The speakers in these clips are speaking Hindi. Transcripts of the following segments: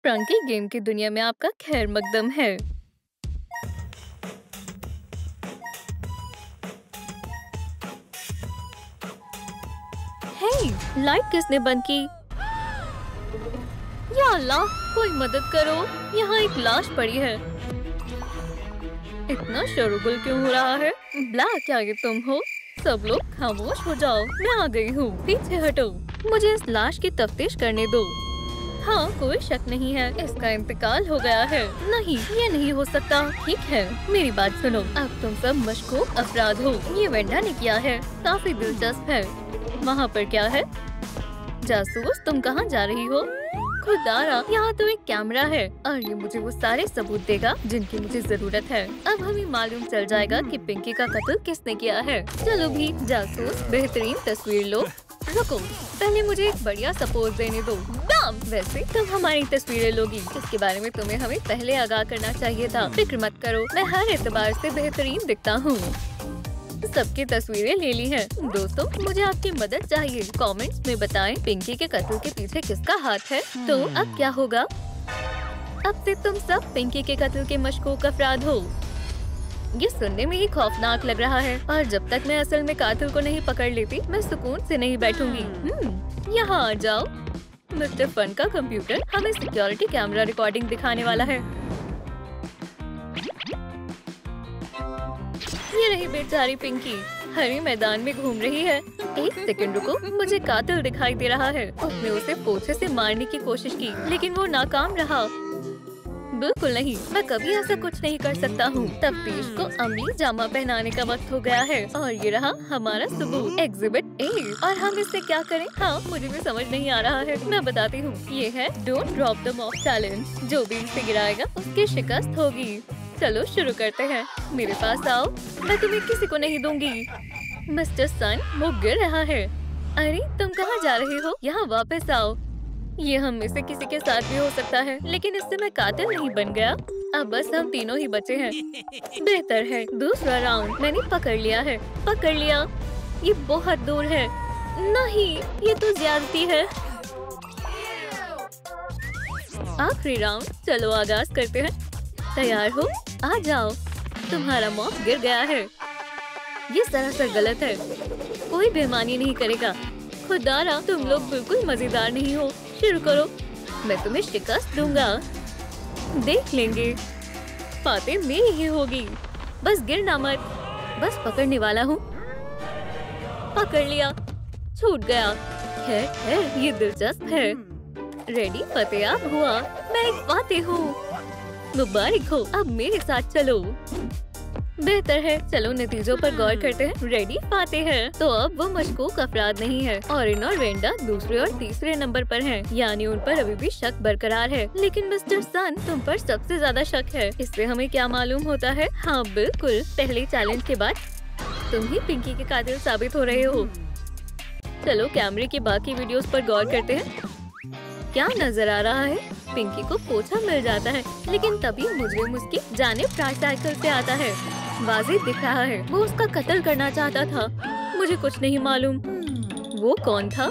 प्रंकी गेम की दुनिया में आपका खैर मकदम है। हे, लाइट किसने बंद की? या अल्लाह, कोई मदद करो, यहाँ एक लाश पड़ी है। इतना शोरगुल क्यों हो रहा है? ब्लैक, क्या ये तुम हो? सब लोग खामोश हो जाओ, मैं आ गई हूँ। पीछे हटो, मुझे इस लाश की तफ्तीश करने दो। हाँ, कोई शक नहीं है, इसका इंतकाल हो गया है। नहीं, ये नहीं हो सकता। ठीक है, मेरी बात सुनो। अब तुम सब मशकूक अफराद हो। ये वेंडा ने किया है, काफी दिलचस्प है। वहाँ पर क्या है? जासूस, तुम कहाँ जा रही हो? खुदारा, यहाँ तो एक कैमरा है और ये मुझे वो सारे सबूत देगा जिनकी मुझे जरूरत है। अब हमें मालूम चल जाएगा कि पिंकी का कत्ल किसने किया है। चलो भी जासूस, बेहतरीन तस्वीर लो। रुको, पहले मुझे एक बढ़िया सपोज देने दो। दाम, वैसे तुम हमारी तस्वीरें लोगी, इसके बारे में तुम्हें हमें पहले आगाह करना चाहिए था। फिक्र मत करो, मैं हर एतबार से बेहतरीन दिखता हूँ। सबकी तस्वीरें ले ली हैं। दोस्तों, मुझे आपकी मदद चाहिए। कमेंट्स में बताएं पिंकी के कत्ल के पीछे किसका हाथ है। तो अब क्या होगा? अब से तुम सब पिंकी के कत्ल के मशकूक अफराद हो। ये सुनने में ही खौफनाक लग रहा है और जब तक मैं असल में कातिल को नहीं पकड़ लेती, मैं सुकून से नहीं बैठूंगी। यहाँ आ जाओ। मिस्टर फन का कंप्यूटर हमें सिक्योरिटी कैमरा रिकॉर्डिंग दिखाने वाला है। ये रही बेचारी पिंकी, हरे मैदान में घूम रही है। एक सेकंड रुको, मुझे कातिल दिखाई दे रहा है। उसने उसे पोछे से मारने की कोशिश की, लेकिन वो नाकाम रहा। बिल्कुल नहीं, मैं कभी ऐसा कुछ नहीं कर सकता हूँ। तफ्तीश को अमली जामा पहनाने का वक्त हो गया है और ये रहा हमारा सबूत, एग्जिबिट ए। और हम इससे क्या करें? हाँ, मुझे भी समझ नहीं आ रहा है, मैं बताती हूँ। ये है don't drop the mock challenge. जो भी इसे गिराएगा उसकी शिकस्त होगी। चलो शुरू करते हैं। मेरे पास आओ, मैं तुम्हें किसी को नहीं दूंगी। मिस्टर सन, वो गिर रहा है। अरे, तुम कहाँ जा रहे हो? यहाँ वापस आओ। ये हम में से किसी के साथ भी हो सकता है, लेकिन इससे मैं कातिल नहीं बन गया। अब बस हम तीनों ही बचे हैं। बेहतर है, दूसरा राउंड मैंने पकड़ लिया है। पकड़ लिया। ये बहुत दूर है। नहीं, ये तो ज्यादती है। आखिरी राउंड, चलो आगाज करते हैं। तैयार हो? आ जाओ। तुम्हारा मॉक गिर गया है। ये सरासर गलत है, कोई बेईमानी नहीं करेगा। खुदारा, तुम लोग बिल्कुल मजेदार नहीं हो। शुरू करो, मैं तुम्हें शिकस्त दूंगा। देख लेंगे, फातेह मेरी ही होगी। बस गिरना मत, बस पकड़ने वाला हूँ। पकड़ लिया, छूट गया। खैर, ये दिलचस्प है। रेडी? फतेयाब हुआ, मैं एक फातेह हूँ। मुबारक हो, अब मेरे साथ चलो। बेहतर है, चलो नतीजों पर गौर करते हैं। रेडी? फातेह है। तो अब वो मशकूक अफराद नहीं है। ऑरिन और वेंडा दूसरे और तीसरे नंबर पर हैं, यानी उन पर अभी भी शक बरकरार है। लेकिन मिस्टर सन, तुम पर सबसे ज्यादा शक है। इससे हमें क्या मालूम होता है? हाँ बिल्कुल, पहले चैलेंज के बाद तुम ही पिंकी के कातिल साबित हो रहे हो। चलो कैमरे की बाकी वीडियोस पर गौर करते हैं। क्या नजर आ रहा है? पिंकी को पोछा मिल जाता है, लेकिन तभी मुजरिम उसकी जानिब ट्राईसाइकिल से आता है। वाज़ेह दिख रहा है, वो उसका कत्ल करना चाहता था। मुझे कुछ नहीं मालूम वो कौन था।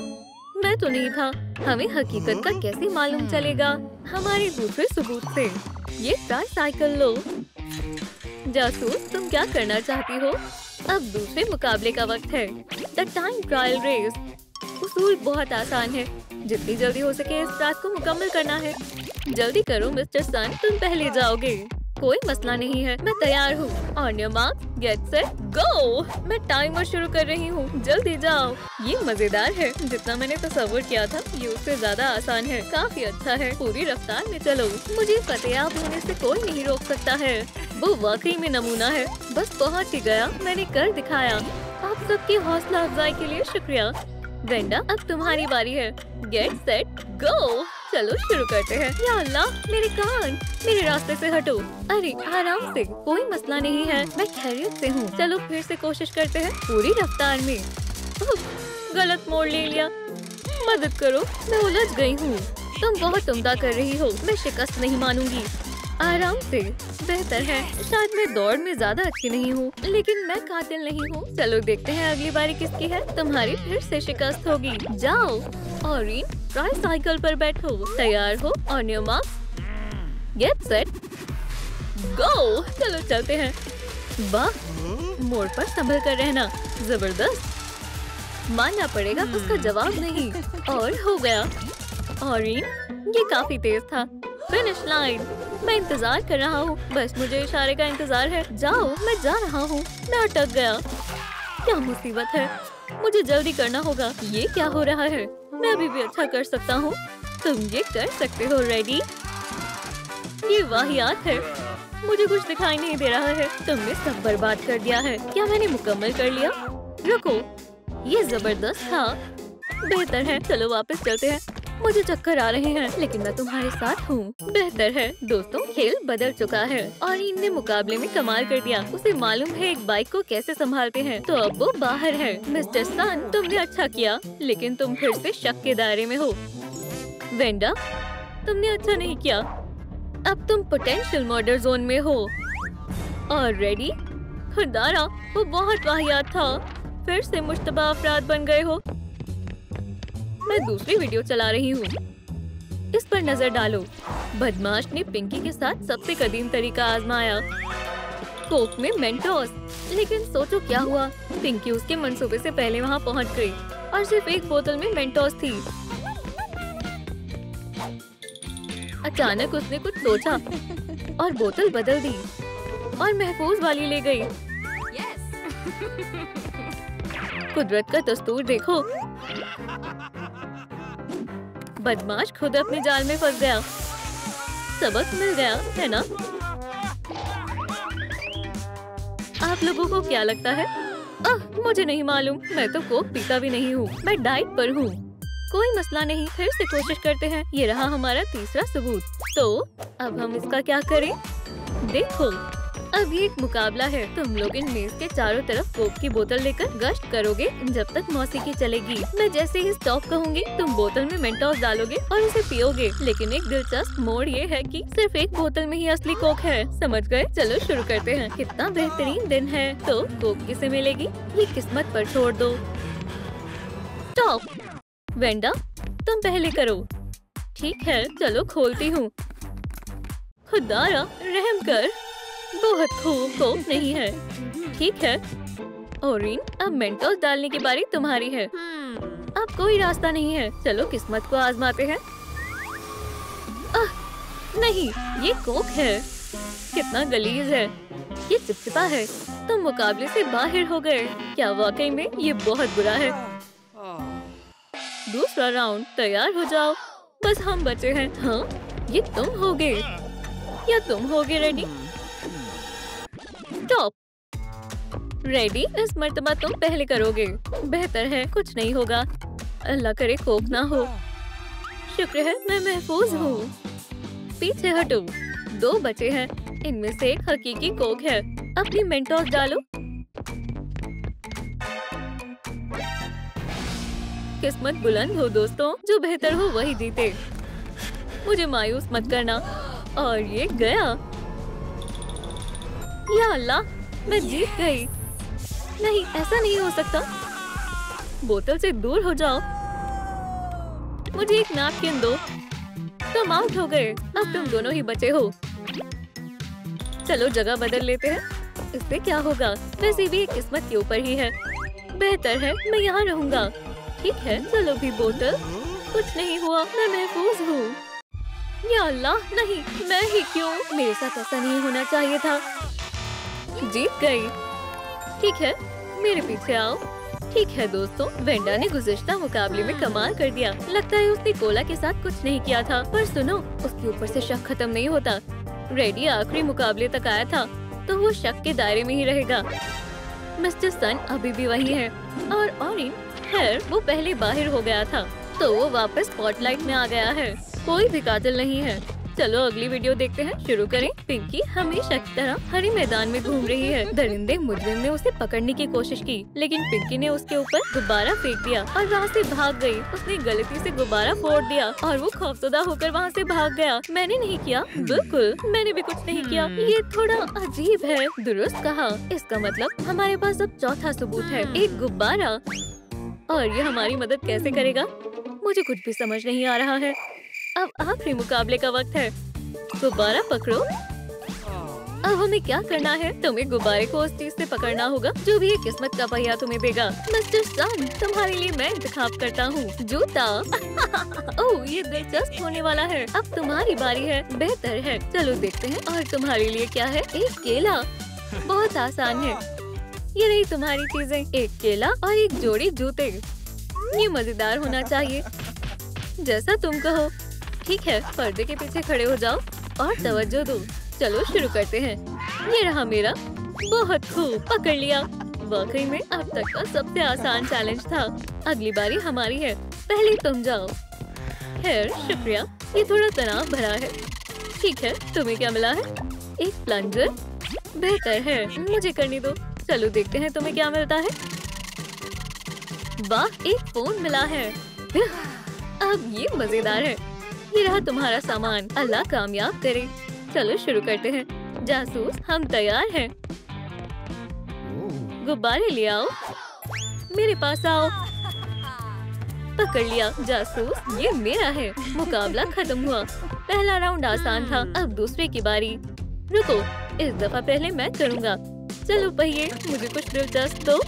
मैं तो नहीं था। हमें हकीकत का कैसे मालूम चलेगा? हमारे दूसरे सबूत से। ये ट्राईसाइकिल लो। जासूस, तुम क्या करना चाहती हो? अब दूसरे मुकाबले का वक्त है, द टाइम ट्रायल रेस। उसूल बहुत आसान है, जितनी जल्दी हो सके इस टास्क को मुकम्मल करना है। जल्दी करो मिस्टर सन, तुम पहले जाओगे। कोई मसला नहीं है, मैं तैयार हूँ। On your mark, get set, go. मैं टाइमर शुरू कर रही हूँ, जल्दी जाओ। ये मजेदार है, जितना मैंने तस्वीर किया था ये उससे ज्यादा आसान है। काफी अच्छा है, पूरी रफ्तार में चलो। मुझे फतेयाब होने से कोई नहीं रोक सकता है। वो वाकई में नमूना है, बस पहुँच ही गया, मैंने कर दिखाया। आप सबकी हौसला अफजाई के लिए शुक्रिया। वेंडा, अब तुम्हारी बारी है। गेट सेट, गो। चलो शुरू करते हैं। या अल्लाह, मेरे कान, मेरे रास्ते से हटो। अरे आराम से, कोई मसला नहीं है, मैं खैरियत से हूँ। चलो फिर से कोशिश करते हैं, पूरी रफ्तार में। गलत मोड़ ले लिया, मदद करो, मैं उलझ गई हूँ। तुम बहुत उम्दा कर रही हो, मैं शिकस्त नहीं मानूंगी। आराम से, बेहतर है। शायद मैं दौड़ में ज्यादा अच्छी नहीं हूँ, लेकिन मैं कातिल नहीं हूँ। चलो देखते हैं अगली बारी किसकी है। तुम्हारी फिर से शिकस्त होगी। जाओ। ऑरिन, ट्राईसाइकिल पर बैठो। तैयार हो? On your mark, get set गो। चलो चलते हैं। वाह, मोड़ पर संभल कर रहना जबरदस्त। मानना पड़ेगा उसका जवाब नहीं। और हो गया। ऑरिन, ये काफी तेज था। Finish line. मैं इंतजार कर रहा हूँ, बस मुझे इशारे का इंतजार है। जाओ, मैं जा रहा हूँ। मैं अटक गया। क्या मुसीबत है, मुझे जल्दी करना होगा। ये क्या हो रहा है? मैं अभी भी अच्छा कर सकता हूँ। तुम ये कर सकते हो। रेडी? ये वाहियात है, मुझे कुछ दिखाई नहीं दे रहा है। तुमने सब बर्बाद कर दिया है। क्या मैंने मुकम्मल कर लिया? रुको, ये जबरदस्त था। बेहतर है, चलो वापस चलते हैं। मुझे चक्कर आ रहे हैं, लेकिन मैं तुम्हारे साथ हूँ। बेहतर है दोस्तों, खेल बदल चुका है और इनने मुकाबले में कमाल कर दिया। उसे मालूम है एक बाइक को कैसे संभालते हैं, तो अब वो बाहर है। मिस्टर सन, तुमने अच्छा किया, लेकिन तुम फिर से शक के दायरे में हो। वेंडा, तुमने अच्छा नहीं किया। अब तुम पोटेंशियल मर्डर जोन में हो। और रेडी? खुदारा, वो बहुत वाहियात था। फिर से मुश्तबा अफराद बन गए हो। मैं दूसरी वीडियो चला रही हूँ, इस पर नजर डालो। बदमाश ने पिंकी के साथ सबसे कदीम तरीका आजमाया, कोक में मेंटोस। लेकिन सोचो क्या हुआ, पिंकी उसके मंसूबे से पहले वहाँ पहुँच गई और सिर्फ एक बोतल में मेंटोस थी। अचानक उसने कुछ सोचा और बोतल बदल दी और महफूज वाली ले गई। कुदरत का दस्तूर देखो। बदमाश खुद अपने जाल में फंस गया। सबक मिल गया है ना? आप लोगों को क्या लगता है? मुझे नहीं मालूम। मैं तो कोक पीता भी नहीं हूँ। मैं डाइट पर हूँ। कोई मसला नहीं, फिर से कोशिश करते हैं। ये रहा हमारा तीसरा सबूत। तो अब हम इसका क्या करें? देखो, अब ये एक मुकाबला है। तुम लोग इन मेज के चारों तरफ कोक की बोतल लेकर गश्त करोगे जब तक मौसीकी चलेगी। मैं जैसे ही स्टॉप कहूँगी, तुम बोतल में मेंटोस डालोगे और उसे पियोगे। लेकिन एक दिलचस्प मोड़ ये है कि सिर्फ एक बोतल में ही असली कोक है। समझ गए? चलो शुरू करते हैं। कितना बेहतरीन दिन है। तो कोक किसे मिलेगी, ये किस्मत पर छोड़ दो। स्टॉप। वेंडा, तुम पहले करो। ठीक है, चलो खोलती हूँ। खुदारा, रहम कर। बहुत खूब, कोक नहीं है। ठीक है ओरिन, अब मेंटोस डालने की बारी तुम्हारी है। अब कोई रास्ता नहीं है। चलो किस्मत को आजमाते हैं। नहीं, ये कोक है। कितना गलीज है, ये चिपचिपा है। तुम मुकाबले से बाहर हो गए। क्या वाकई में ये बहुत बुरा है? दूसरा राउंड, तैयार हो जाओ। बस हम बचे हैं। हाँ, ये तुम होगे या तुम होगे। रेडी? स्टॉप। रेडी? इस मर्तबा तुम पहले करोगे। बेहतर है, कुछ नहीं होगा। अल्लाह करे कोक ना हो। शुक्र है मैं महफूज हूँ। पीछे हटो। 2 बचे हैं, इनमें से एक हकीकी कोक है। अपनी मेंटोस डालो। किस्मत बुलंद हो दोस्तों, जो बेहतर हो वही जीते। मुझे मायूस मत करना। और ये गया। या अल्लाह, मैं जीत गई। नहीं, ऐसा नहीं हो सकता। बोतल से दूर हो जाओ। मुझे एक नैपकिन दो। तुम आउट हो गए। अब तुम दोनों ही बचे हो। चलो जगह बदल लेते हैं। इससे क्या होगा? वैसे भी ये किस्मत के ऊपर ही है। बेहतर है मैं यहाँ रहूँगा। ठीक है, चलो भी बोतल। कुछ नहीं हुआ, मैं महफूज हूँ। या अल्लाह, नहीं, मैं ही क्यों? मेरे साथ ऐसा नहीं होना चाहिए था। जीत गई। ठीक है, मेरे पीछे आओ। ठीक है दोस्तों, वेंडा ने गुज़िश्ता मुकाबले में कमाल कर दिया। लगता है उसने कोला के साथ कुछ नहीं किया था। पर सुनो, उसके ऊपर से शक खत्म नहीं होता। रेडी आखिरी मुकाबले तक आया था, तो वो शक के दायरे में ही रहेगा। मिस्टर सन अभी भी वही है और ऑरिन, खैर वो पहले बाहर हो गया था, तो वो वापस स्पॉटलाइट में आ गया है। कोई भी कातिल नहीं है। चलो अगली वीडियो देखते हैं। शुरू करें। पिंकी हमेशा की तरह हरे मैदान में घूम रही है। दरिंदे मुजरिम ने उसे पकड़ने की कोशिश की, लेकिन पिंकी ने उसके ऊपर गुब्बारा फेंक दिया और वहाँ से भाग गई। उसने गलती से गुब्बारा फोड़ दिया और वो खौफजदा होकर वहाँ से भाग गया। मैंने नहीं किया। बिल्कुल, मैंने भी कुछ नहीं किया। ये थोड़ा अजीब है। दुरुस्त कहा। इसका मतलब हमारे पास अब चौथा सबूत है, एक गुब्बारा। और ये हमारी मदद कैसे करेगा? मुझे कुछ भी समझ नहीं आ रहा है। अब आखिरी मुकाबले का वक्त है। गुब्बारा पकड़ो। अब हमें क्या करना है? तुम्हें गुब्बारे को उस चीज से पकड़ना होगा जो भी ये किस्मत का पहिया तुम्हें देगा। मिस्टर सन, तुम्हारे लिए मैं इंतखाब करता हूँ जूता। ओह, ये दिलचस्प होने वाला है। अब तुम्हारी बारी है। बेहतर है, चलो देखते हैं। और तुम्हारे लिए क्या है? एक केला। बहुत आसान है। ये रही तुम्हारी चीजें, एक केला और एक जोड़ी जूते। ये मजेदार होना चाहिए, जैसा तुम कहो। ठीक है, पर्दे के पीछे खड़े हो जाओ और तवज्जो दो। चलो शुरू करते हैं। ये रहा मेरा। बहुत खूब, पकड़ लिया। वाकई में अब तक का सबसे आसान चैलेंज था। अगली बारी हमारी है। पहले तुम जाओ। खैर, शुक्रिया। ये थोड़ा तनाव भरा है। ठीक है, तुम्हें क्या मिला है? एक प्लंजर। बेहतर है, मुझे करने दो। चलो देखते हैं तुम्हें क्या मिलता है। वाह, एक फोन मिला है। अब ये मजेदार है। ये रहा तुम्हारा सामान। अल्लाह कामयाब करे। चलो शुरू करते हैं। जासूस, हम तैयार हैं। गुब्बारे ले आओ। मेरे पास आओ। पकड़ लिया। जासूस, ये मेरा है। मुकाबला खत्म हुआ। पहला राउंड आसान था, अब दूसरे की बारी। रुको, इस दफा पहले मैं करूँगा। चलो पहिए, मुझे कुछ दिलचस्प दो।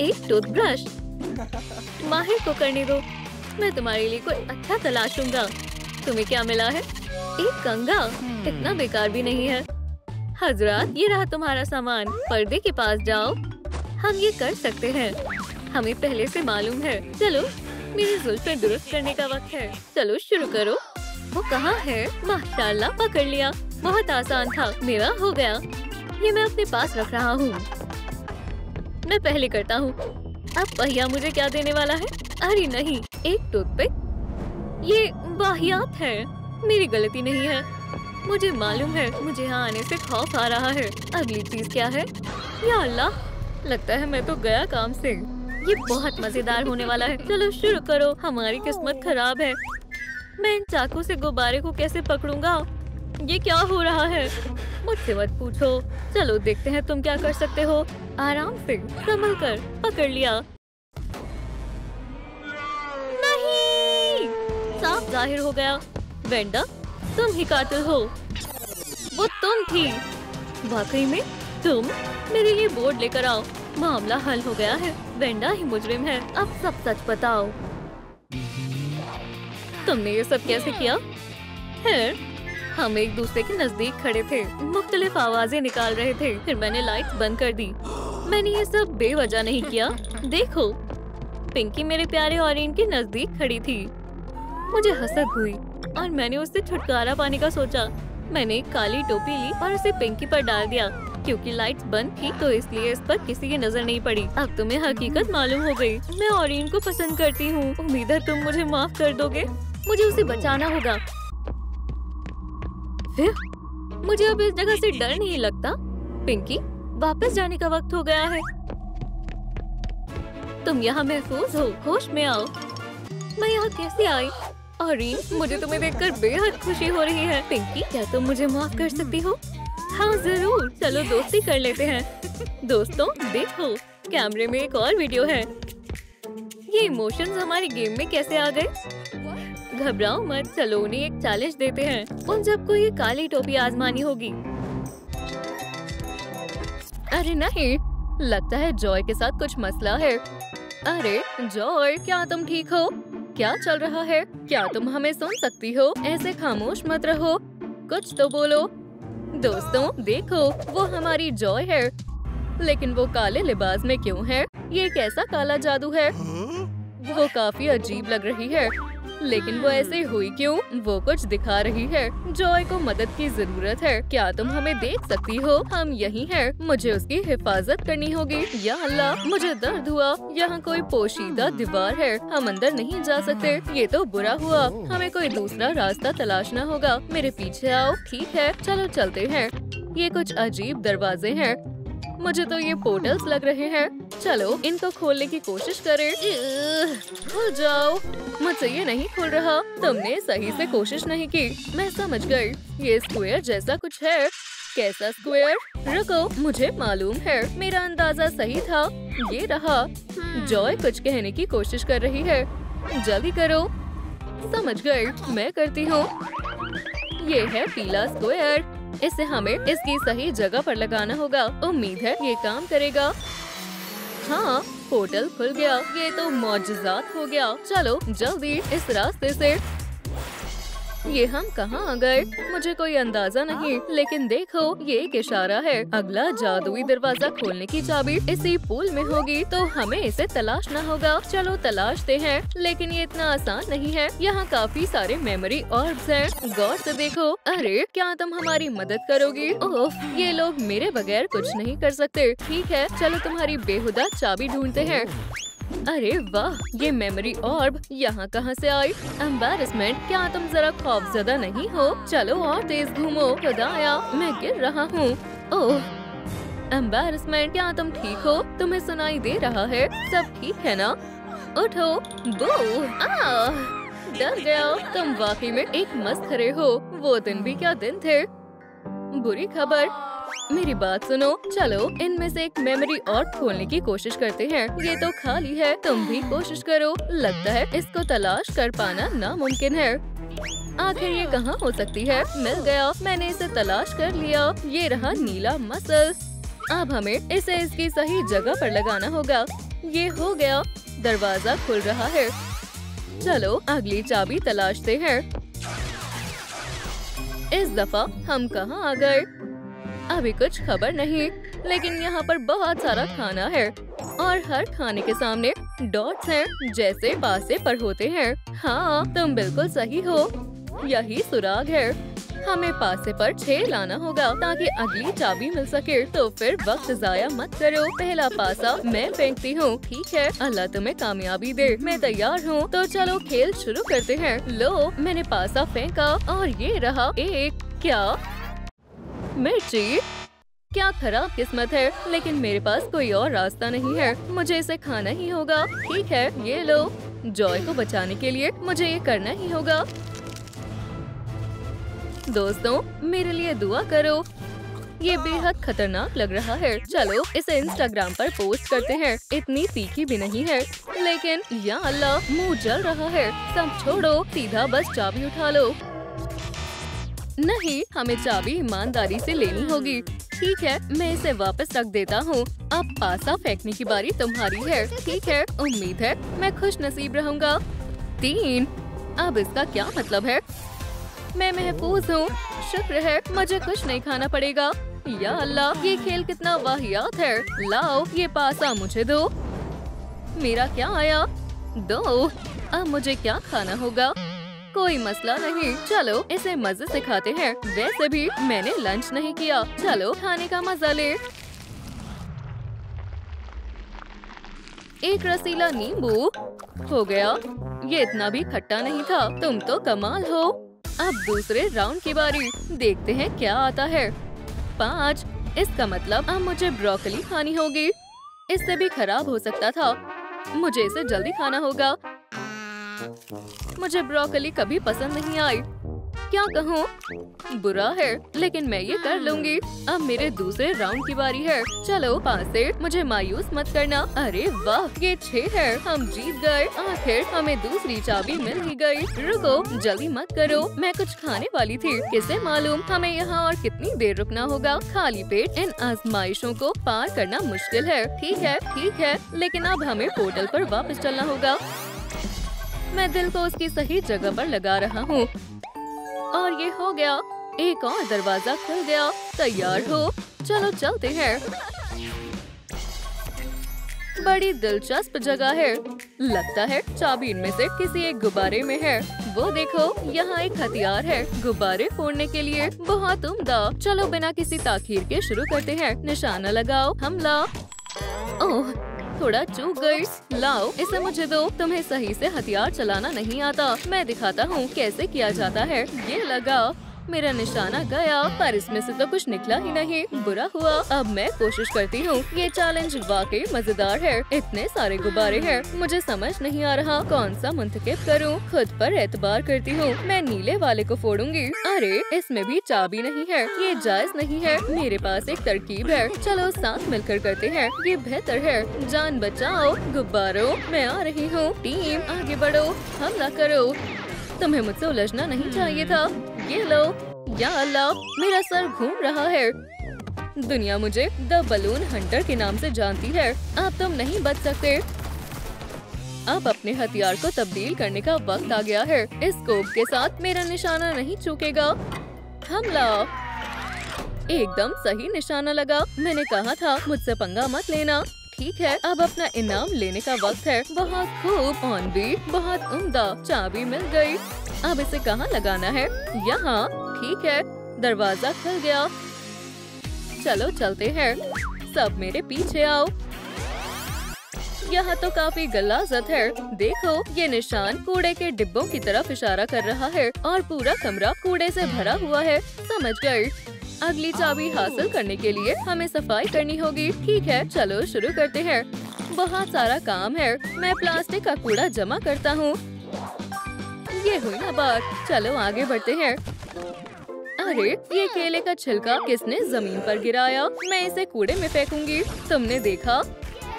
एक टूथब्रश। माहिर को करने दो। मैं तुम्हारे लिए कोई अच्छा तलाशूंगा। तुम्हें क्या मिला है? एक कंघा। इतना बेकार भी नहीं है। हजरात, ये रहा तुम्हारा सामान। पर्दे के पास जाओ। हम ये कर सकते हैं, हमें पहले से मालूम है। चलो, मेरी जुल्फें दुरुस्त करने का वक्त है। चलो शुरू करो। वो कहाँ है? माशाल्लाह, पकड़ लिया। बहुत आसान था। मेरा हो गया। ये मैं अपने पास रख रहा हूँ। मैं पहले करता हूँ। अब पहिया मुझे क्या देने वाला है? अरे नहीं, एक टूथपिक। ये वाहियात है। मेरी गलती नहीं है। मुझे मालूम है, मुझे यहाँ आने से खौफ आ रहा है। अगली चीज क्या है? या अल्लाह, लगता है मैं तो गया काम से। ये बहुत मजेदार होने वाला है। चलो शुरू करो। हमारी किस्मत खराब है। मैं इन चाकू से गुब्बारे को कैसे पकड़ूंगा? ये क्या हो रहा है? मुझसे मत पूछो। चलो देखते हैं तुम क्या कर सकते हो। आराम से, संभल कर। पकड़ लिया। नहीं, साफ जाहिर हो गया। वेंडा, तुम ही कातिल हो। वो तुम थी। वाकई में तुम? मेरे लिए बोर्ड लेकर आओ। मामला हल हो गया है। वेंडा ही मुजरिम है। अब सब सच बताओ। तुमने ये सब कैसे किया? खैर, हम एक दूसरे के नजदीक खड़े थे, मुख्तलिफ आवाजें निकाल रहे थे। फिर मैंने लाइट्स बंद कर दी। मैंने ये सब बेवजह नहीं किया। देखो, पिंकी मेरे प्यारे ऑरेंज के नजदीक खड़ी थी। मुझे हसद हुई और मैंने उससे छुटकारा पाने का सोचा। मैंने एक काली टोपी ली और उसे पिंकी पर डाल दिया। क्योंकि लाइट्स बंद थी तो इसलिए इस पर किसी की नजर नहीं पड़ी। अब तुम्हें हकीकत मालूम हो गई। मैं ऑरेंज को पसंद करती हूँ। उम्मीद है तुम मुझे माफ कर दोगे। मुझे उसे बचाना होगा। फिर मुझे अब इस जगह से डर नहीं लगता। पिंकी, वापस जाने का वक्त हो गया है। तुम यहाँ महफूज हो। होश में आओ। मैं यहाँ कैसे आई? ऑरेंज, मुझे तुम्हें देखकर बेहद खुशी हो रही है। पिंकी, क्या तुम मुझे माफ कर सकती हो? हाँ जरूर। चलो दोस्ती कर लेते हैं। दोस्तों देखो, कैमरे में एक और वीडियो है। ये इमोशंस हमारी गेम में कैसे आ गए? घबराओ मत, चलो उन्हें एक चैलेंज देते हैं। उन सबको ये काली टोपी आजमानी होगी। अरे नहीं, लगता है जॉय के साथ कुछ मसला है। अरे जॉय, क्या तुम ठीक हो? क्या चल रहा है? क्या तुम हमें सुन सकती हो? ऐसे खामोश मत रहो, कुछ तो बोलो। दोस्तों देखो, वो हमारी जॉय है। लेकिन वो काले लिबास में क्यों है? ये कैसा काला जादू है? वो काफी अजीब लग रही है। लेकिन वो ऐसे हुई क्यों? वो कुछ दिखा रही है। जॉय को मदद की जरूरत है। क्या तुम हमें देख सकती हो? हम यही हैं। मुझे उसकी हिफाजत करनी होगी। या अल्लाह, मुझे दर्द हुआ। यहाँ कोई पोशीदा दीवार है, हम अंदर नहीं जा सकते। ये तो बुरा हुआ। हमें कोई दूसरा रास्ता तलाशना होगा। मेरे पीछे आओ। ठीक है, चलो चलते हैं। ये कुछ अजीब दरवाजे हैं। मुझे तो ये पोर्टल्स लग रहे हैं। चलो इनको खोलने की कोशिश करें। खुल जाओ। मुझसे ये नहीं खुल रहा। तुमने सही से कोशिश नहीं की। मैं समझ गई, ये स्क्वायर जैसा कुछ है। कैसा स्क्वायर? रुको, मुझे मालूम है। मेरा अंदाजा सही था। ये रहा। जॉय कुछ कहने की कोशिश कर रही है। जल्दी करो। समझ गई, मैं करती हूँ। ये है पीला स्क्वायर। इसे हमें इसकी सही जगह पर लगाना होगा। उम्मीद है ये काम करेगा। हाँ, पोर्टल खुल गया। ये तो मौजूदात हो गया। चलो जल्दी इस रास्ते से। ये हम कहाँ आ गए? मुझे कोई अंदाजा नहीं, लेकिन देखो ये एक इशारा है। अगला जादुई दरवाजा खोलने की चाबी इसी पूल में होगी, तो हमें इसे तलाशना होगा। चलो तलाशते हैं, लेकिन ये इतना आसान नहीं है। यहाँ काफी सारे मेमोरी ऑर्ब्स हैं। गौर से देखो। अरे क्या तुम हमारी मदद करोगी? ओह, ये लोग मेरे बगैर कुछ नहीं कर सकते। ठीक है, चलो तुम्हारी बेहुदा चाबी ढूंढते हैं। अरे वाह, ये मेमोरी ऑर्ब यहाँ कहाँ से आई? एम्बैरेसमेंट, क्या तुम जरा खौफजदा नहीं हो? चलो और तेज घूमो। खुदाया, मैं गिर रहा हूँ। ओह, एम्बैरेसमेंट, क्या तुम ठीक हो? तुम्हें सुनाई दे रहा है? सब ठीक है ना? उठो। बो, डर गया। तुम वाकई में एक मस्खरे हो। वो दिन भी क्या दिन थे। बुरी खबर, मेरी बात सुनो। चलो इनमें से एक मेमोरी ऑर्ब खोलने की कोशिश करते हैं। ये तो खाली है, तुम भी कोशिश करो। लगता है इसको तलाश कर पाना नामुमकिन है। आखिर ये कहाँ हो सकती है? मिल गया, मैंने इसे तलाश कर लिया। ये रहा नीला मसल। अब हमें इसे इसकी सही जगह पर लगाना होगा। ये हो गया, दरवाजा खुल रहा है। चलो अगली चाबी तलाशते हैं। इस दफा हम कहाँ आ गए? अभी कुछ खबर नहीं, लेकिन यहाँ पर बहुत सारा खाना है और हर खाने के सामने डॉट्स हैं, जैसे पासे पर होते हैं। हाँ, तुम बिल्कुल सही हो, यही सुराग है। हमें पासे पर 6 लाना होगा ताकि अगली चाबी मिल सके। तो फिर वक्त जाया मत करो। पहला पासा मैं फेंकती हूँ। ठीक है, अल्लाह तुम्हें कामयाबी दे। मैं तैयार हूँ, तो चलो खेल शुरू करते हैं। लो, मैंने पासा फेंका और ये रहा एक। क्या मिर्ची? क्या खराब किस्मत है, लेकिन मेरे पास कोई और रास्ता नहीं है। मुझे इसे खाना ही होगा। ठीक है, ये लो। जॉय को बचाने के लिए मुझे ये करना ही होगा। दोस्तों, मेरे लिए दुआ करो। ये बेहद खतरनाक लग रहा है। चलो इसे इंस्टाग्राम पर पोस्ट करते हैं। इतनी तीखी भी नहीं है, लेकिन या अल्लाह, मुंह जल रहा है। सब छोड़ो, सीधा बस चाबी उठा लो। नहीं, हमें चाबी ईमानदारी से लेनी होगी। ठीक है, मैं इसे वापस रख देता हूँ। अब पासा फेंकने की बारी तुम्हारी है। ठीक है, उम्मीद है मैं खुश नसीब रहूँगा। 3। अब इसका क्या मतलब है? मैं महफूज हूँ। शुक्र है, मुझे कुछ नहीं खाना पड़ेगा। या अल्लाह, ये खेल कितना वाहियात है। लाओ, ये पासा मुझे दो। मेरा क्या आया? 2। अब मुझे क्या खाना होगा? कोई मसला नहीं, चलो इसे मजे से खाते हैं। वैसे भी मैंने लंच नहीं किया। चलो खाने का मजा ले। एक रसीला नींबू हो गया। ये इतना भी खट्टा नहीं था। तुम तो कमाल हो। अब दूसरे राउंड की बारी, देखते हैं क्या आता है। 5। इसका मतलब अब मुझे ब्रोकली खानी होगी। इससे भी खराब हो सकता था। मुझे इसे जल्दी खाना होगा। मुझे ब्रोकली कभी पसंद नहीं आई। क्या कहूँ? बुरा है, लेकिन मैं ये कर लूंगी। अब मेरे दूसरे राउंड की बारी है। चलो 5 से मुझे मायूस मत करना। अरे वाह, ये 6 है। हम जीत गए। आखिर हमें दूसरी चाबी मिल ही गई। रुको, जल्दी मत करो, मैं कुछ खाने वाली थी। किसे मालूम हमें यहाँ और कितनी देर रुकना होगा। खाली पेट इन आजमाइशों को पार करना मुश्किल है। ठीक है, लेकिन अब हमें पोर्टल पर वापस चलना होगा। मैं दिल को उसकी सही जगह पर लगा रहा हूँ और ये हो गया। एक और दरवाजा खुल गया। तैयार हो? चलो चलते हैं। बड़ी दिलचस्प जगह है। लगता है चाबी इनमें से किसी एक गुब्बारे में है। वो देखो, यहाँ एक हथियार है गुब्बारे फोड़ने के लिए। बहुत उम्दा। चलो बिना किसी ताखीर के शुरू करते हैं। निशाना लगाओ, हमला। ओह, थोड़ा चूक गई। लाओ, इसे मुझे दो। तुम्हें सही से हथियार चलाना नहीं आता। मैं दिखाता हूँ कैसे किया जाता है। ये लगा। मेरा निशाना गया, पर इसमें से तो कुछ निकला ही नहीं। बुरा हुआ। अब मैं कोशिश करती हूँ। ये चैलेंज वाकई मजेदार है। इतने सारे गुब्बारे हैं, मुझे समझ नहीं आ रहा कौन सा मुंतखब करूँ। खुद पर एतबार करती हूँ। मैं नीले वाले को फोड़ूंगी। अरे, इसमें भी चाबी नहीं है। ये जायज नहीं है। मेरे पास एक तरकीब है। चलो साथ मिलकर करते हैं। ये बेहतर है। जान बचाओ गुब्बारों, मैं आ रही हूँ। टीम आगे बढ़ो, हमला करो। तुम्हें मुझसे उलझना नहीं चाहिए था। ये लो। या अल्लाह, मेरा सर घूम रहा है। दुनिया मुझे द बलून हंटर के नाम से जानती है। अब तुम नहीं बच सकते। अब अपने हथियार को तब्दील करने का वक्त आ गया है। इस स्कोप के साथ मेरा निशाना नहीं चूकेगा। हमला! एकदम सही निशाना लगा। मैंने कहा था मुझसे पंगा मत लेना। ठीक है, अब अपना इनाम लेने का वक्त है। बहुत खूब ऑन बीट, बहुत उम्दा। चाबी मिल गई। अब इसे कहाँ लगाना है? यहाँ। ठीक है, दरवाजा खुल गया। चलो चलते हैं। सब मेरे पीछे आओ। यहाँ तो काफी गलाजत है। देखो, ये निशान कूड़े के डिब्बों की तरफ इशारा कर रहा है और पूरा कमरा कूड़े से भरा हुआ है। समझ गई। अगली चाबी हासिल करने के लिए हमें सफाई करनी होगी। ठीक है, चलो शुरू करते हैं। बहुत सारा काम है। मैं प्लास्टिक का कूड़ा जमा करता हूँ। ये हुई ना बात। चलो आगे बढ़ते हैं। अरे, ये केले का छिलका किसने जमीन पर गिराया? मैं इसे कूड़े में फेंकूंगी। तुमने देखा?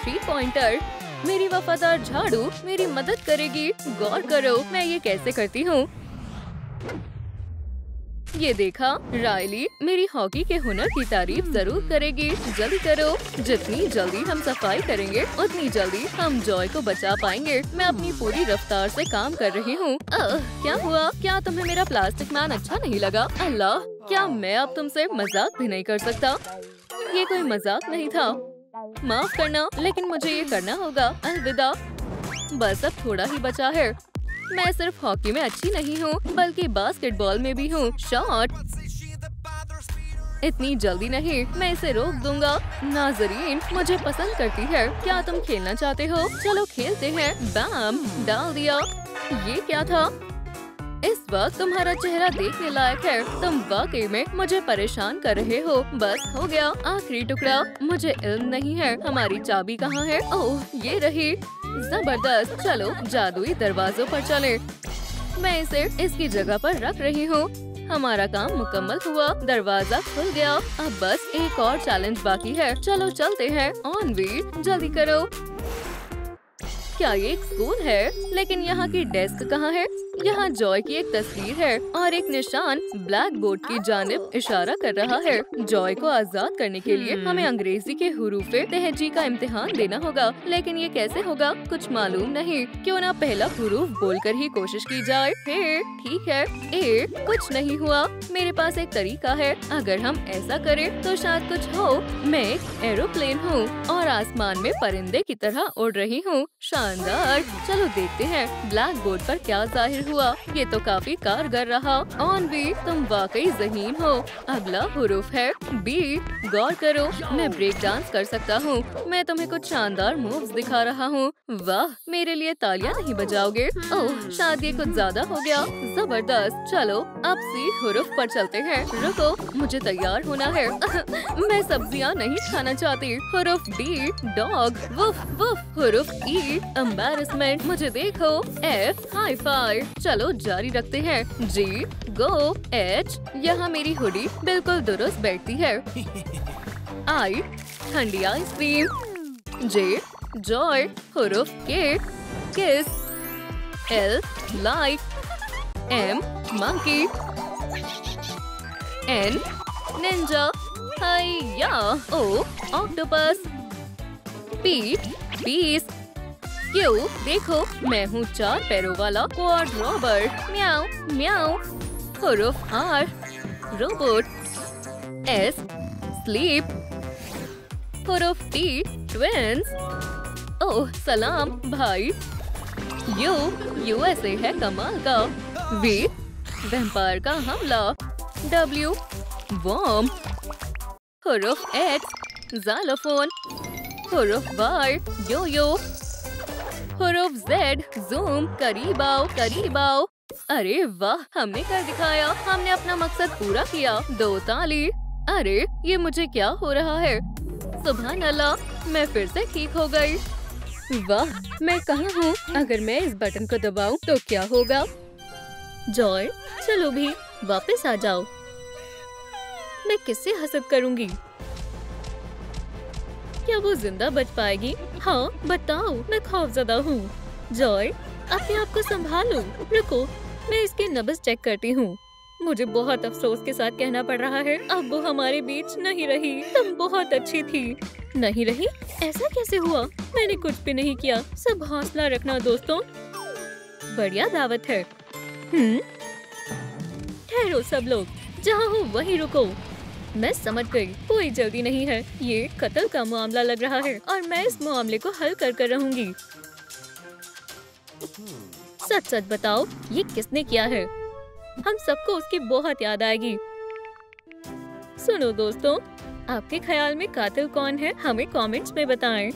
3 पॉइंटर। मेरी वफादार झाड़ू मेरी मदद करेगी। गौर करो मैं ये कैसे करती हूँ। ये देखा? रायली मेरी हॉकी के हुनर की तारीफ जरूर करेगी। जल्दी करो। जितनी जल्दी हम सफाई करेंगे उतनी जल्दी हम जॉय को बचा पाएंगे। मैं अपनी पूरी रफ्तार से काम कर रही हूँ। क्या हुआ? क्या तुम्हें मेरा प्लास्टिक मैन अच्छा नहीं लगा? अल्लाह, क्या मैं अब तुमसे मजाक भी नहीं कर सकता? ये कोई मजाक नहीं था। माफ करना, लेकिन मुझे ये करना होगा। अलविदा। बस अब थोड़ा ही बचा है। मैं सिर्फ हॉकी में अच्छी नहीं हूँ बल्कि बास्केटबॉल में भी हूँ। शॉट! इतनी जल्दी नहीं, मैं इसे रोक दूंगा। नाजरीन मुझे पसंद करती है। क्या तुम खेलना चाहते हो? चलो खेलते हैं। बैम! डाल दिया। ये क्या था? इस वक्त तुम्हारा चेहरा देखने लायक है। तुम वाकई में मुझे परेशान कर रहे हो। बस हो गया। आखिरी टुकड़ा। मुझे इल्म नहीं है हमारी चाबी कहाँ है। ओह, ये रही। जबरदस्त। चलो जादुई दरवाजों पर चले। मैं इसे इसकी जगह पर रख रही हूँ। हमारा काम मुकम्मल हुआ। दरवाजा खुल गया। अब बस एक और चैलेंज बाकी है। चलो चलते हैं। ऑन व्हील, जल्दी करो। क्या ये एक स्कूल है? लेकिन यहाँ की डेस्क कहाँ है? यहाँ जॉय की एक तस्वीर है और एक निशान ब्लैक बोर्ड की जानिब इशारा कर रहा है। जॉय को आजाद करने के लिए हमें अंग्रेजी के हुरूफे तहजी का इम्तिहान देना होगा। लेकिन ये कैसे होगा? कुछ मालूम नहीं। क्यों ना पहला हुरूफ बोलकर ही कोशिश की जाए। ठीक है। ए। कुछ नहीं हुआ। मेरे पास एक तरीका है। अगर हम ऐसा करें तो शायद कुछ हो। मैं एक एरोप्लेन हूँ और आसमान में परिंदे की तरह उड़ रही हूँ। शानदार। चलो देखते हैं ब्लैक बोर्ड पर क्या जाहिर हुआ। ये तो काफी कारगर रहा। ऑन बी, तुम वाकई ज़हीन हो। अगला हुरूफ है बी। गौर करो, मैं ब्रेक डांस कर सकता हूँ। मैं तुम्हें कुछ शानदार मूव्स दिखा रहा हूँ। वाह, मेरे लिए तालियां नहीं बजाओगे? ओह, शायद ये कुछ ज्यादा हो गया। जबरदस्त। चलो अब सी हुरूफ पर चलते हैं। रुको, मुझे तैयार होना है। मैं सब्जियाँ नहीं खाना चाहती। हुरूफ डी। डॉग। Woof woof. हुरूफ ई। एम्बैरेसमेंट। मुझे देखो। एफ। High five. चलो जारी रखते हैं। जी। गो। एच। यहाँ मेरी हुडी बिल्कुल दुरुस्त बैठती है। आई। ठंडी आइसक्रीम। जे। जॉय। हुरूफ K. Kiss. L. Like. M. Monkey. N. Ninja. हाइया। ओ। ऑक्टोपस। पी। पीस। क्यों? देखो, मैं हूँ 4 पैरों वाला क्वाड रॉबर्ट। म्याऊ म्याऊ। हुरूफ आर। रोबोट। एस। स्लीप। हुरूफ टी। ट्विंस। ओह सलाम भाई। यू। यूएसए है कमाल का। वी। वैम्पायर का हमला। डब्ल्यू। वॉर्म। हुरूफ एक्स। ज़ाइलोफोन। हुरूफ वाई। Yo yo. हुरूफ जेड। जूम। करीब आओ, करीब आओ। अरे वाह, हमने कर दिखाया। हमने अपना मकसद पूरा किया। 2 ताली। अरे ये मुझे क्या हो रहा है? सुभान अल्लाह, मैं फिर से ठीक हो गई। वाह, मैं कहाँ हूँ? अगर मैं इस बटन को दबाऊं तो क्या होगा? जॉय, चलो भी वापस आ जाओ। मैं किससे हसद करूँगी? क्या वो जिंदा बच पाएगी? हाँ बताओ, मैं खौफजदा हूँ। जॉय, अपने आप को संभालो। रुको, मैं इसकी नब्ज चेक करती हूँ। मुझे बहुत अफसोस के साथ कहना पड़ रहा है, अब वो हमारे बीच नहीं रही। तुम बहुत अच्छी थी। नहीं रही? ऐसा कैसे हुआ? मैंने कुछ भी नहीं किया। सब हौसला रखना दोस्तों। बढ़िया दावत है। ठहरो सब लोग, जहाँ हो वहीं रुको। मैं समझ गई, कोई जल्दी नहीं है। ये कत्ल का मामला लग रहा है और मैं इस मामले को हल कर रहूंगी। सच सच बताओ, ये किसने किया है? हम सबको उसकी बहुत याद आएगी। सुनो दोस्तों, आपके ख्याल में कातिल कौन है? हमें कमेंट्स में बताएं।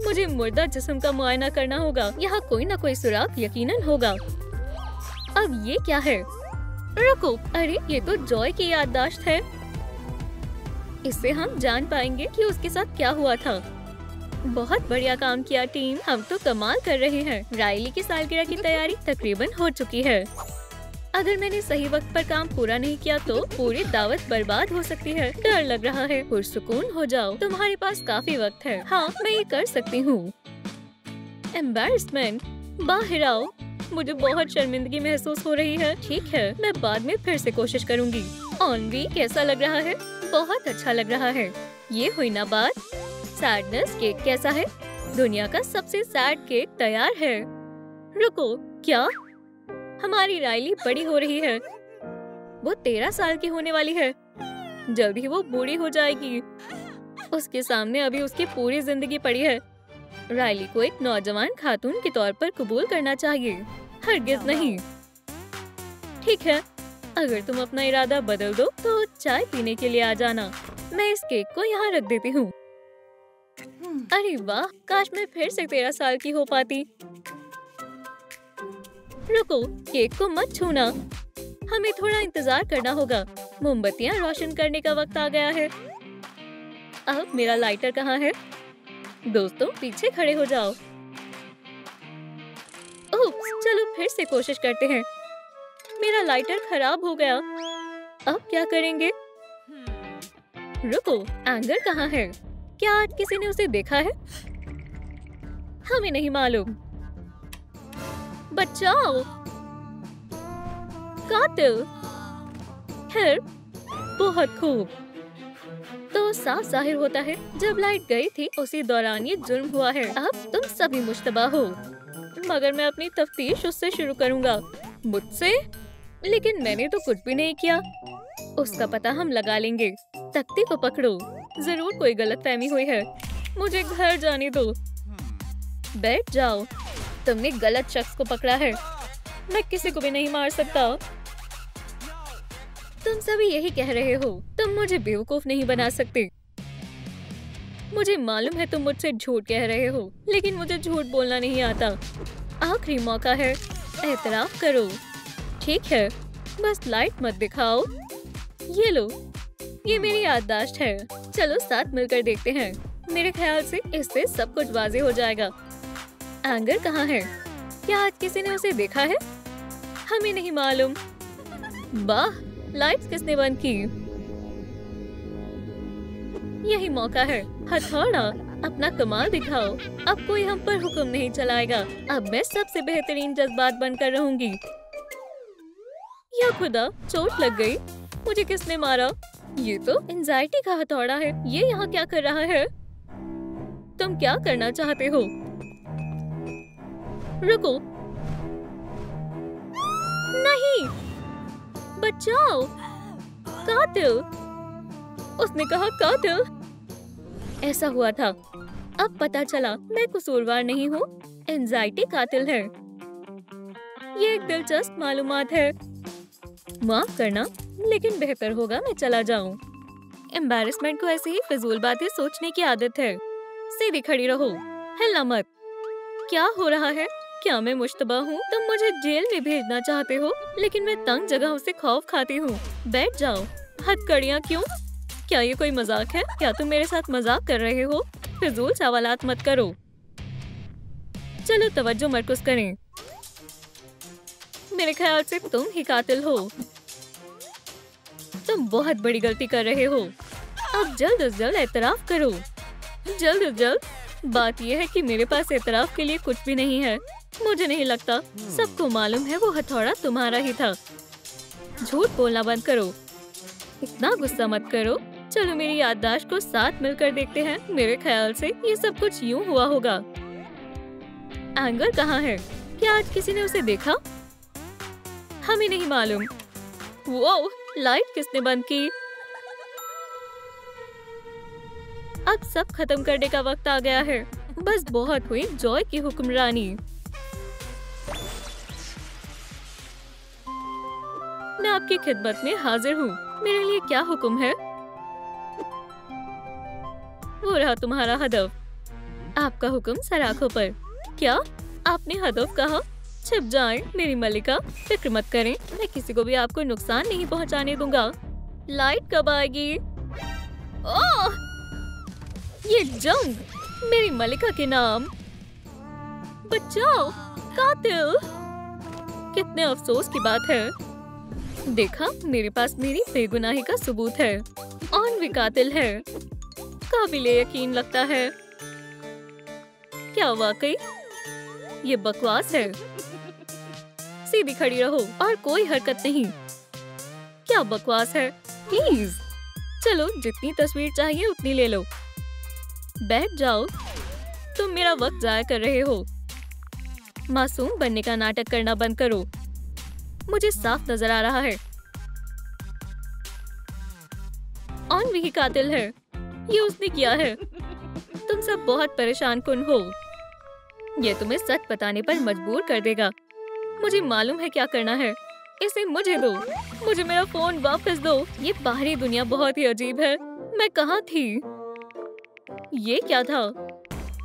मुझे मुर्दा जिस्म का मुआयना करना होगा। यहाँ कोई ना कोई सुराग यकीनन होगा। अब ये क्या है? रुको, अरे ये तो जॉय की याददाश्त है। इससे हम जान पाएंगे कि उसके साथ क्या हुआ था। बहुत बढ़िया काम किया टीम, हम तो कमाल कर रहे हैं। राइली की सालगिरह की तैयारी तकरीबन हो चुकी है। अगर मैंने सही वक्त पर काम पूरा नहीं किया तो पूरी दावत बर्बाद हो सकती है। डर लग रहा है। पुरसुकून हो जाओ, तुम्हारे पास काफी वक्त है। हाँ, मैं ये कर सकती हूँ। एम्बैरेसमेंट, बाहर आओ। मुझे बहुत शर्मिंदगी महसूस हो रही है। ठीक है, मैं बाद में फिर से कोशिश करूँगी। ऑनवी, कैसा लग रहा है? बहुत अच्छा लग रहा है। ये हुई ना बात। सैडनेस केक कैसा है? दुनिया का सबसे सैड केक तैयार है। रुको, क्या? हमारी राइली बड़ी हो रही है। वो 13 साल की होने वाली है। जल्द ही वो बूढ़ी हो जाएगी। उसके सामने अभी उसकी पूरी जिंदगी पड़ी है। राइली को एक नौजवान खातून के तौर पर कबूल करना चाहिए, हरगिज नहीं। ठीक है, अगर तुम अपना इरादा बदल दो तो चाय पीने के लिए आ जाना। मैं इस केक को यहाँ रख देती हूँ। अरे वाह, काश मैं फिर से 13 साल की हो पाती। रुको, केक को मत छूना। हमें थोड़ा इंतजार करना होगा। मोमबत्तियाँ रोशन करने का वक्त आ गया है। अब मेरा लाइटर कहाँ है? दोस्तों, पीछे खड़े हो जाओ। उप्स, चलो फिर से कोशिश करते हैं। मेरा लाइटर खराब हो गया। अब क्या करेंगे? रुको, एंगर कहाँ है? क्या आज किसी ने उसे देखा है? हमें नहीं मालूम। बचाओ! कातिल! खैर, बहुत खूब। तो साफ जाहिर होता है जब लाइट गई थी उसी दौरान ये जुर्म हुआ है। अब तुम सभी मुश्तबा हो, मगर मैं अपनी तफ्तीश उससे शुरू करूंगा। मुझसे? लेकिन मैंने तो कुछ भी नहीं किया। उसका पता हम लगा लेंगे। तख्ती को पकड़ो, जरूर कोई गलतफहमी हुई है। मुझे घर जाने दो। बैठ जाओ। तुमने गलत शख्स को पकड़ा है। मैं किसी को भी नहीं मार सकता। तुम सभी यही कह रहे हो। तुम मुझे बेवकूफ नहीं बना सकते। मुझे मालूम है तुम मुझसे झूठ कह रहे हो, लेकिन मुझे झूठ बोलना नहीं आता। आखिरी मौका है, एतराफ करो। ठीक है, बस लाइट मत दिखाओ। ये लो, ये मेरी याददाश्त है। चलो साथ मिलकर देखते हैं। मेरे ख्याल से इससे सब कुछ वाज़ेह हो जाएगा। एंगर कहाँ है? क्या आज किसी ने उसे देखा है? हमें नहीं मालूम। वाह, लाइट्स किसने बंद की? यही मौका है। हथौड़ा, अपना कमाल दिखाओ। अब कोई हम पर हुक्म नहीं चलाएगा। अब मैं सबसे बेहतरीन जज्बात बनकर रहूंगी। या खुदा, चोट लग गई। मुझे किसने मारा? ये तो एंजाइटी का हथौड़ा है। ये यहाँ क्या कर रहा है? तुम क्या करना चाहते हो? रुको। नहीं, बचाओ। कातिल! उसने कहा कातिल। ऐसा हुआ था। अब पता चला मैं कसूरवार नहीं हूँ। एंजाइटी कातिल है। ये एक दिलचस्प मालूमात है। माफ करना, लेकिन बेहतर होगा मैं चला जाऊं। एम्बैरेसमेंट को ऐसे ही फिजूल बातें सोचने की आदत है। सीधी खड़ी रहो, हिलना मत। क्या हो रहा है? क्या मैं मुश्तबा हूँ? तुम मुझे जेल में भेजना चाहते हो, लेकिन मैं तंग जगहों से खौफ खाती हूँ। बैठ जाओ। हथकड़ियाँ क्यों? क्या ये कोई मजाक है? क्या तुम मेरे साथ मजाक कर रहे हो? फिजूल सवालात मत करो। चलो तवज्जो मरकुज करें। मेरे ख्याल से तुम ही कातिल हो। तुम बहुत बड़ी गलती कर रहे हो। अब जल्द अज जल्द एतराफ करो। जल्द अज जल्द। बात यह है कि मेरे पास एतराफ के लिए कुछ भी नहीं है। मुझे नहीं लगता। सबको मालूम है वो हथौड़ा तुम्हारा ही था। झूठ बोलना बंद करो। इतना गुस्सा मत करो। चलो मेरी याददाश्त को साथ मिलकर देखते हैं। मेरे ख्याल से ये सब कुछ यूं हुआ होगा। एंगर कहाँ है? क्या आज किसी ने उसे देखा? हमें नहीं मालूम। वो लाइट किसने बंद की? अब सब खत्म करने का वक्त आ गया है। बस बहुत हुई जॉय की हुक्मरानी। मैं आपकी खिदमत में हाजिर हूँ। मेरे लिए क्या हुक्म है? वो रहा तुम्हारा हदफ। आपका हुक्म सराखों पर। क्या आपने हदफ कहा? छिप जाएं मेरी मलिका, फिक्र मत करें। मैं किसी को भी आपको नुकसान नहीं पहुंचाने दूंगा। लाइट कब आएगी? ओह! ये जंग मेरी मलिका के नाम। बचाओ कातिल! कितने अफसोस की बात है। देखा, मेरे पास मेरी बेगुनाही का सबूत है। ऑन भी कातिल है। काबिले यकीन लगता है। क्या वाकई? ये बकवास है। सीधी खड़ी रहो और कोई हरकत नहीं। क्या बकवास है? प्लीज चलो, जितनी तस्वीर चाहिए उतनी ले लो। बैठ जाओ। तुम मेरा वक्त जाया कर रहे हो। मासूम बनने का नाटक करना बंद करो। मुझे साफ नजर आ रहा है ऑन भी कातिल है। ये उसने किया है। तुम सब बहुत परेशान कुन हो। ये तुम्हें सच बताने पर मजबूर कर देगा। मुझे मालूम है क्या करना है। इसे मुझे दो। मुझे मेरा फोन वापस दो। ये बाहरी दुनिया बहुत ही अजीब है। मैं कहाँ थी? ये क्या था?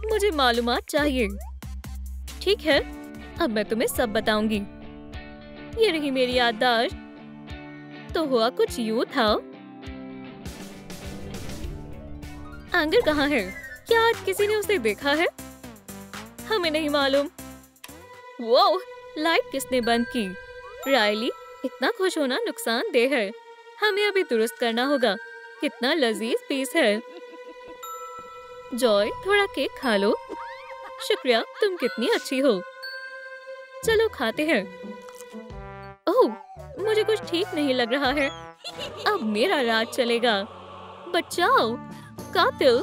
मुझे मालूमात चाहिए। ठीक है, अब मैं तुम्हें सब बताऊंगी। ये रही मेरी याददाश्त। तो हुआ कुछ यूं था। एंगर कहाँ है? क्या आज किसी ने उसे देखा है? हमें नहीं मालूम। वो लाइट किसने बंद की? रायली, इतना खुश होना नुकसानदेह है। हमें अभी दुरुस्त करना होगा। कितना लजीज पीस है। जॉय, थोड़ा केक खा लो। शुक्रिया, तुम कितनी अच्छी हो। चलो खाते हैं। ओह, मुझे कुछ ठीक नहीं लग रहा है। अब मेरा राज चलेगा। बचाओ कातिल!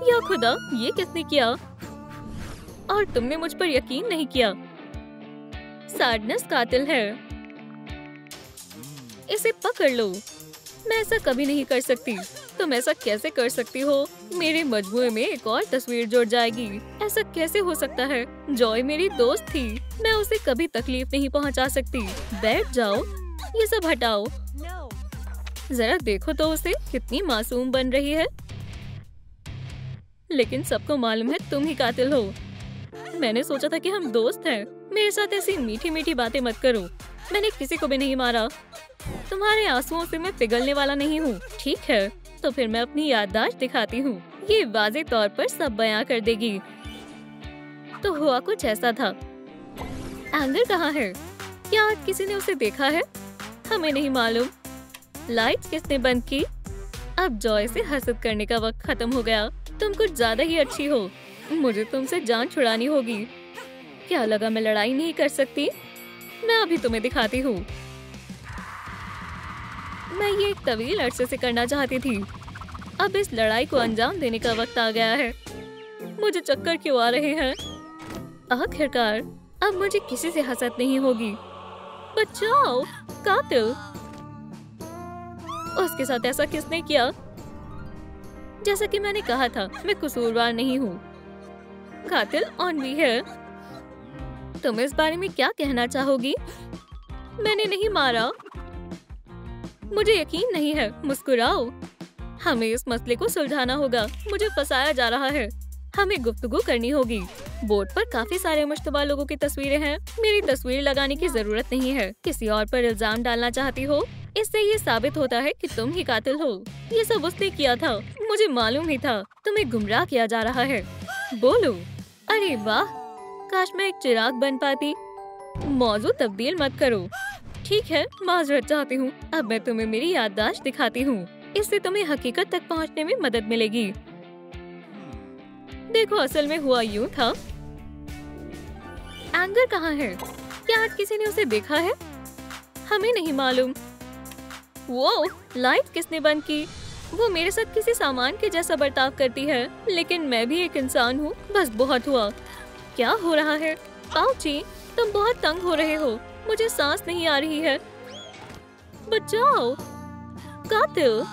या खुदा, ये किसने किया? और तुमने मुझ पर यकीन नहीं किया। सैडनेस कातिल है। इसे पकड़ लो। मैं ऐसा कभी नहीं कर सकती। तुम ऐसा कैसे कर सकती हो? मेरे मजमूए में एक और तस्वीर जुड़ जाएगी। ऐसा कैसे हो सकता है? जॉय मेरी दोस्त थी। मैं उसे कभी तकलीफ नहीं पहुंचा सकती। बैठ जाओ। ये सब हटाओ। जरा देखो तो उसे, कितनी मासूम बन रही है। लेकिन सबको मालूम है तुम ही कातिल हो। मैंने सोचा था कि हम दोस्त हैं। मेरे साथ ऐसी मीठी मीठी बातें मत करो। मैंने किसी को भी नहीं मारा। तुम्हारे आंसुओं से मैं पिघलने वाला नहीं हूँ। ठीक है, तो फिर मैं अपनी याददाश्त दिखाती हूँ। ये वाज़ेह तौर पर सब बयां कर देगी। तो हुआ कुछ ऐसा था। एंगर कहाँ है? क्या आज किसी ने उसे देखा है? हमें नहीं मालूम। लाइट्स किसने बंद की? अब जॉय से हसद करने का वक्त खत्म हो गया। तुम कुछ ज्यादा ही अच्छी हो। मुझे तुमसे जान छुड़ानी होगी। क्या लगा मैं लड़ाई नहीं कर सकती? मैं अभी तुम्हें दिखाती हूँ। मैं ये एक तवील अरसे से करना चाहती थी। अब इस लड़ाई को अंजाम देने का वक्त आ गया है। मुझे चक्कर क्यों आ रहे हैं? आखिरकार अब मुझे किसी से हसद नहीं होगी। बचाओ कातिल! उसके साथ ऐसा किसने किया? जैसा कि मैंने कहा था, मैं कसूरवार नहीं हूँ। कातिल ऑन भी है। तुम इस बारे में क्या कहना चाहोगी? मैंने नहीं मारा। मुझे यकीन नहीं है। मुस्कुराओ। हमें इस मसले को सुलझाना होगा। मुझे फंसाया जा रहा है। हमें गुफ्तगू करनी होगी। बोर्ड पर काफी सारे मुश्तबा लोगों की तस्वीरें हैं। मेरी तस्वीर लगाने की जरूरत नहीं है। किसी और पर इल्जाम डालना चाहती हो? इससे ये साबित होता है कि तुम ही कातिल हो। ये सब उसने किया था। मुझे मालूम ही था। तुम्हें गुमराह किया जा रहा है। बोलो। अरे वाह, काश मैं एक चिराग बन पाती। मौजू तब्दील मत करो। ठीक है, माजरत चाहती हूँ। अब मैं तुम्हें मेरी याददाश्त दिखाती हूँ। इससे तुम्हें हकीकत तक पहुँचने में मदद मिलेगी। देखो, असल में हुआ यूं था। एंगर कहाँ है? क्या आज किसी ने उसे देखा है? हमें नहीं मालूम। वो लाइट किसने बंद की? वो मेरे साथ किसी सामान के जैसा बर्ताव करती है, लेकिन मैं भी एक इंसान हूँ। बस बहुत हुआ। क्या हो रहा है? आउची, तुम बहुत तंग हो रहे हो। मुझे सांस नहीं आ रही है। बचाओ। कातिल,